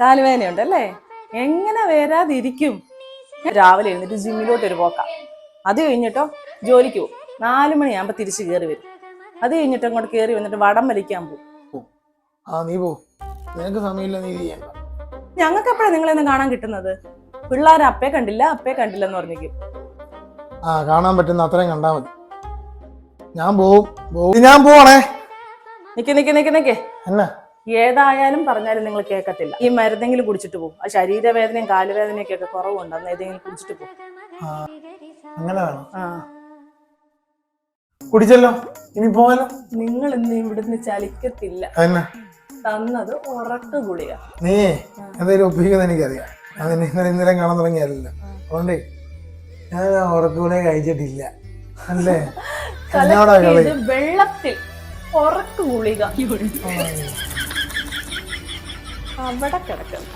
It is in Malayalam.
കാലുവേദനയുണ്ടല്ലേ? എങ്ങനെ വരാതിരിക്കും? രാവിലെ എഴുന്നിട്ട് ജിമ്മിലോട്ട് ഒരു പോക്കാം. അത് കഴിഞ്ഞിട്ടോ ജോലിക്ക് പോകും. 4 മണിയാകുമ്പോൾ തിരിച്ച് കയറി വരും. അത് കഴിഞ്ഞിട്ട് അങ്ങോട്ട് കയറി വന്നിട്ട് വടം വലിക്കാൻ പോകും. നീ പോ, നിനക്ക് സമയമില്ല, നീ ചെയ്യണ്ട. ഞങ്ങൾക്ക് എപ്പോഴാണ് നിങ്ങളെന്ന് കാണാൻ കിട്ടുന്നത്? പിള്ളേർ അപ്പേ കണ്ടില്ലെന്ന് പറഞ്ഞേക്കും. കാണാൻ പറ്റുന്ന അത്രയും കണ്ടാ മതി. ഞാൻ പോവാണേ. നിക്ക് എന്നാ ഏതായാലും പറഞ്ഞാലും നിങ്ങൾ കേൾക്കത്തില്ല. ഈ മരുന്നെങ്കിലും കുടിച്ചിട്ട് പോകും. ആ ശരീരവേദനയും കാലുവേദനയൊക്കെ കുറവുണ്ട്. അന്ന് ഏതെങ്കിലും കുടിച്ചിട്ട് പോകും. അങ്ങനെ വേണം. കുടിച്ചല്ലോ, ഇനി പോവാലോ. നിങ്ങൾ ഇന്ന് ഇവിടുന്ന് ചലിക്കത്തില്ല. തന്നത് ഉറക്ക ഗുളിക. നീ എന്തെങ്കിലും ഒപ്പിക്കുന്നത് എനിക്കറിയാം. അതിന് ഇന്നലെ കാണാൻ തുടങ്ങിയല്ലോ. അതുകൊണ്ടേ ഞാൻ ഉറക്ക ഗുളിക കഴിച്ചിട്ടില്ല. അല്ലേ? വെള്ളത്തിൽ ഉറക്ക ഗുളിക അവിടെ കിടക്കും.